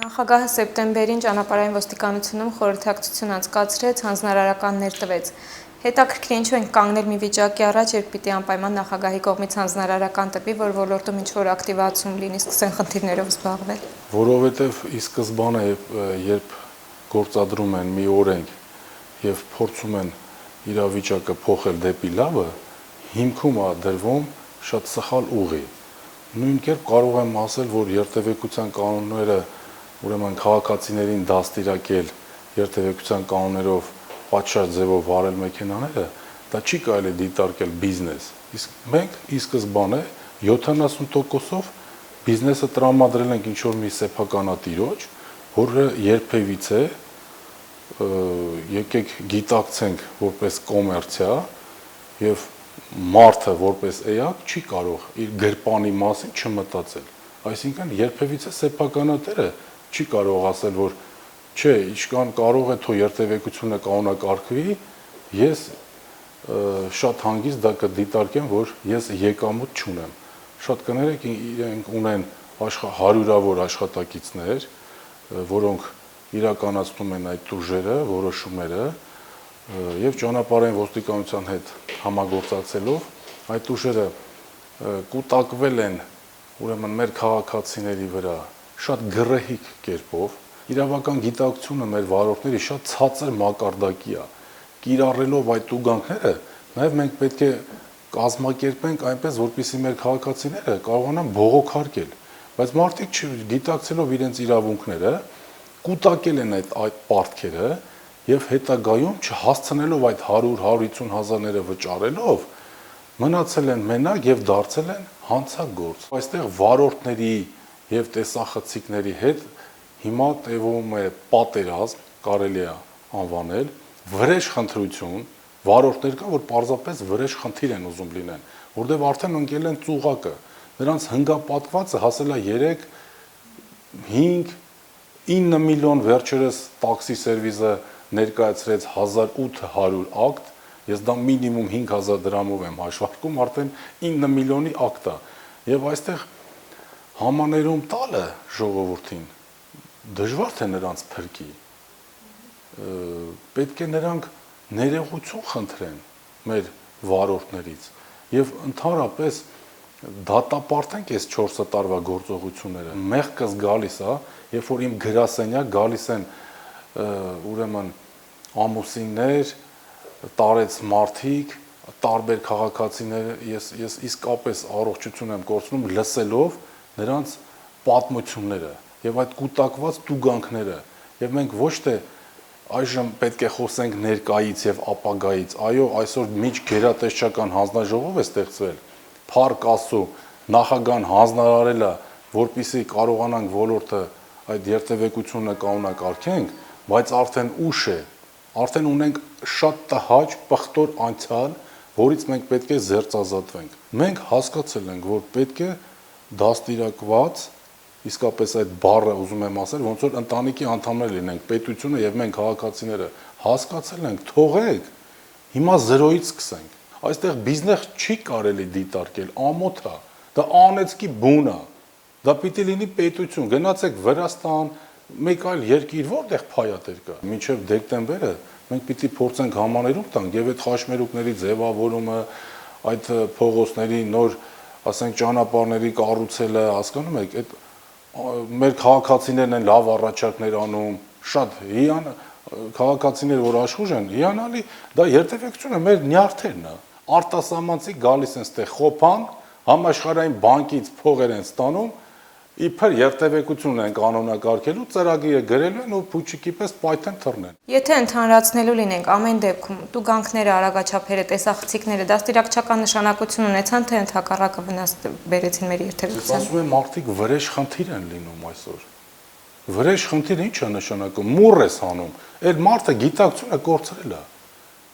Նախագահը սեպտեմբերին ճանապարհային ոստիկանությունում խորհրդակցություն անցկացրեց, հանձնարարականներ տվեց։ Հետաքրքիր ինչու ենք կանգնել մի վիճակի առաջ, երբ պիտի անպայման նախագահի կողմից հանձնարարական տվի, որ ոլորտում ինչ-որ ակտիվացում լինի, սկսեն խնդիրներով զբաղվել։ Որովհետև ի սկզբանե, երբ գործադրում են մի օրենք եւ փորձում են իրավիճակը փոխել դեպի լավը, հիմքում է դրվում շատ սխալ ուղի։ Նույն կերպ կարող եմ ասել, որ երթևեկության կանոնները ուրեմն քաղաքացիներին դաստիարակել երթևեկության կանոններով պատշաճ ձևով վարել մեքենաները, դա չի կարելի դիտարկել բիզնես։ Իսկ մենք ի սկզբանե 70%-ով բիզնեսը տրամադրել ենք ինչ-որ մի սեփականատիրոջ, որը երբևիցե եկեք գիտակցենք որպես կոմերցիա եւ մարդը որպես էակ չի կարող իր գրպանի մասին չմտածել։ Այսինքն երբևիցե սեփականատերը չի կարող ասել, որ չէ, ինչքան կարող է թո երթևեկությունը կանոնակարգվի, ես շատ հանգիստ դա կդիտարկեմ, որ ես եկամուտ չունեմ։ Շատ կներեք իրենք ունեն հարյուրավոր աշխատակիցներ, որոնք իրականացնում են այդ տուժերը, որոշումները եւ ճանապարհային ոստիկանության հետ համագործակցելով այդ ուժերը կուտակվել են ուրեմն մեր քաղաքացիների վրա շատ գրեհիկ կերպով իրավական գիտակցությունը մեր վարորդների շատ ցածր մակարդակի է կիրառելով այդ ուղանքները նաեւ մենք պետք է կազմակերպենք այնպես որպեսզի մեր քաղաքացիները կարողանան բողոքարկել բայց մարդիկ չգիտակցելով իրենց իրավունքները կուտակել են այդ պարտքերը եւ հետագայում չհասցնելով այդ 100-150 հազարները վճարելով մնացել են մենակ եւ դարձել են հանցագործ։ Այստեղ վարորդների եւ տեսախցիկների հետ հիմա տևում է պատերազմ, կարելի է անվանել, վրեժ խնդրություն, վարորդներ կան, որ պարզապես վրեժ խնդիր են ուզում լինեն, որտեղ արդեն ընկել են ծուղակը։ Նրանց հնգապատկվածը հասել է 5-9 միլիոն վերջերս տաքսի սերվիսը ներկայացրեց 1800 ակտ, ես դա մինիմում 5000 դրամով եմ հաշվարկում, արդեն 9 միլիոնի ակտ է։ Եվ այստեղ համաներում տալը ժողովրդին դժվար թե նրանց փրկի։ Պետք է նրանք ներողություն խնդրեն մեր վարորդներից եւ ընդհանրապես դատապարտենք այս 4 տարվա գործողությունները։ Մեղքս գալիս է, երբ որ իմ գրասենյակ գալիս են ուրեմն ամուսիններ, տարեց մարդիկ, տարբեր քաղաքացիներ, ես իսկապես առողջություն եմ կորցնում լսելով նրանց պատմությունները եւ այդ կուտակված տուգանքները եւ մենք ոչ թե այժմ պետք է խոսենք ներկայից եւ ապագայից, այո, այսօր միջ գերատեսչական հանձնաժողով է ստեղծվել, փառք Աստծո, նախագահան հանձնարարել է, որպեսզի կարողանանք ոլորտը այդ երթևեկությունը կանոնակարգենք, բայց արդեն ուշ է, արդեն ունենք շատ տհաճ, պղտոր անցյալ, որից մենք պետք է զերծազատվենք։ Մենք հասկացել ենք, որ պետք է դաստիարակված իսկապես այդ բառը ուզում եմ ասել, ոնց որ ընտանիքի անդամներ լինենք, պետությունը եւ մենք քաղաքացիները հասկացել ենք, թողեք, հիմա զրոյից սկսենք։ Այստեղ բիզնես չի կարելի դիտարկել, ամոթ է, դա անեծքի բուն է։ Դա պիտի լինի պետություն, գնացեք Վրաստան, մեկ այլ երկիր, որտեղ փայատեր կա։ Մինչև դեկտեմբերը մենք պիտի փորձենք համաներում տանք եւ այդ խաչմերուկների ձևավորումը, այդ փողոցների նոր, ասենք, ճանապարհների կառուցելը, հասկանում եք, այդ մեր քաղաքացիներն են լավ առաջարկներ անում, շատ քաղաքացիներ, որ աշխուժ են, հիանալի, դա երթևեկությունը մեր նյարդերն է։ Արտասահմանցի գալիս են ստեղ խոփան, համաշխարհային բանկից փողեր են ստանում, իբր երթևեկություն են կանոնակարգելու, ծրագիրը գրելու են ու փուչիկի պես պայթեն թռնեն։ Եթե ընդհանրացնելու լինենք, ամեն դեպքում տուգանքները, արագաչափերը, տեսախցիկները դաստիարակչական նշանակություն ունեցան, թե ընդհակառակը վնաս բերեցին մեր երթևեկությանը։ Ասում եմ, մարդիկ վրեժ խնդիր են լինում այսօր։ Վրեժ խնդիրը ինչ է նշանակում։ Մուռ ես անում։ Այդ մարդը գիտակցությունը կորցրել է։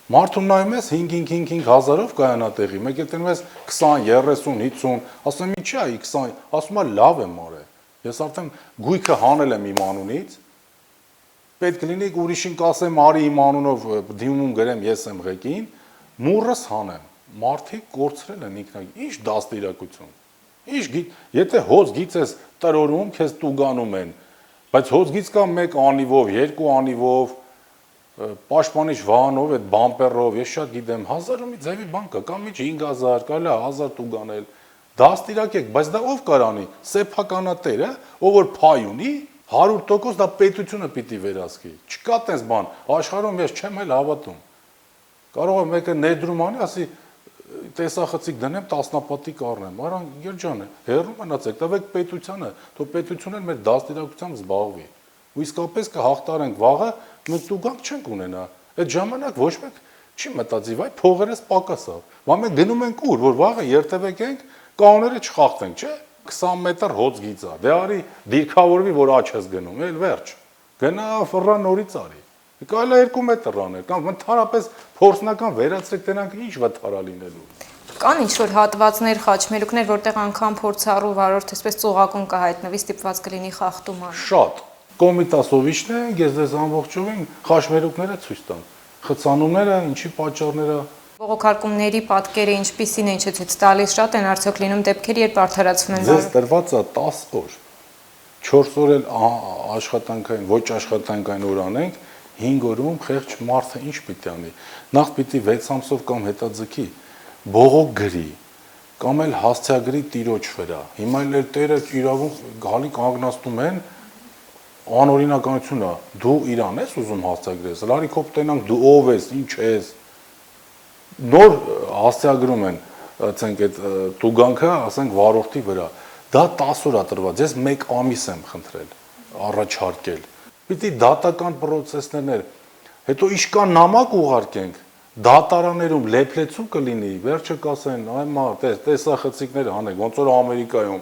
Մարդուն նայում ես 5-5 հազարով կայանա տեղի, մեկ էլ տենում ես 20, 30, 50, ասում եմ ինչի է 20, ասում է լավ եմ արել։ Ես արդեն գույքը հանել եմ իմ անունից, պետք լինի ուրիշին կասեմ արի իմ անունով դիմում գրեմ ես եմ ղեկին, մուռս հանեմ։ Մարդիկ կորցրել են ինքնագիր, ինչ դաստիարակություն։ Ինչ եթե հոց գից ես տրորում, քեզ տուգանում են, բայց հոց գից կա 1 անիվով, 2 անիվով, պաշտպանիչ վահանով, այդ բամպերով, ես շատ գիտեմ, 1000-ի ձևի բան կա, կամ ինչ 5000, կարելի է 1000 տուգանել։ Դաստիարակեք, բայց դա ով կարանի, սեփականատերը, ով որ փայ ունի, 100% դա պետությունը պիտի վերահսկի։ Չկա տես բան, աշխարհում ես չեմ էլ հավատում։ Կարող է մեկը ներդրում անի, ասի տեսախցիկ դնեմ, տասնապատիկ առնեմ։ Արա երջան է, հերում մնացեք, տվեք պետությանը, թող պետությունը մեր դաստիարակությամբ զբաղվի։ Ու իսկապես կհաղթարենք վաղը, մենք տուգանք չենք ունենա։ Այդ ժամանակ ոչ մեկ չի մտածի, վայ փողերս պակաս է։ Մա մենք գնում ենք ուր, որ վաղը երթևեկենք, կանոնները չխախտենք, չէ՞։ 20 մետր հոց գիծա։ Դե արի դիրքավորվի, որ աչ ես գնում, էլ վերջ։ Գնա ֆռա նորից արի։ Կարելի է 2 մետր անել, կամ ընդհանրապես փորձնական վերացրեք դրանք ինչ վթարա լինելու։ Կան ինչ-որ հատվածներ, խաչմերուկներ, որտեղ անգամ փորձառու վարորդ այսպես ծուղակուն կհայտնվի, ստիպված կլինի խախտում անել։ Շատ կոմիտասովիչն է, ես դες ամբողջովին խաչմերուկները ցույց տամ։ Խցանումները, ինչի պատճառները։ Բողոքարկումների պատկերը ինչպիսին են ցույց տալիս, շատ են արդյոք լինում դեպքեր, երբ արդարացում են Ձեզ տրված է 10 օր։ 4 օր էլ աշխատանքային, ոչ աշխատանքային օր անենք, 5 օրում խեղճ մարդը ինչ պիտի անի։ Նախ պիտի 6 ամսով կամ հետաձգի, բողոք գրի, կամ էլ հասցեագրի տիրոջ վրա։ Հիմա էլ տերը իրավունք գալի կանգնացնում են անօրինականություն է։ Դու իրան ես ուզում հասցեագրես, լարիքով տենանք դու ով ես, ինչ ես։ Նոր հասցեագրում են, ասենք այդ տուգանքը, ասենք վարորդի վրա։ Դա 10 օր է տրված, ես 1 ամիս եմ խնդրել, առաջարկել։ Պիտի դատական process-ներ, հետո իշքան նամակ ուղարկենք, դատարաններում լեփլեցում կլինի, վերջը կասեն, այ մա, տեսախցիկներ անեք, ոնց որ Ամերիկայում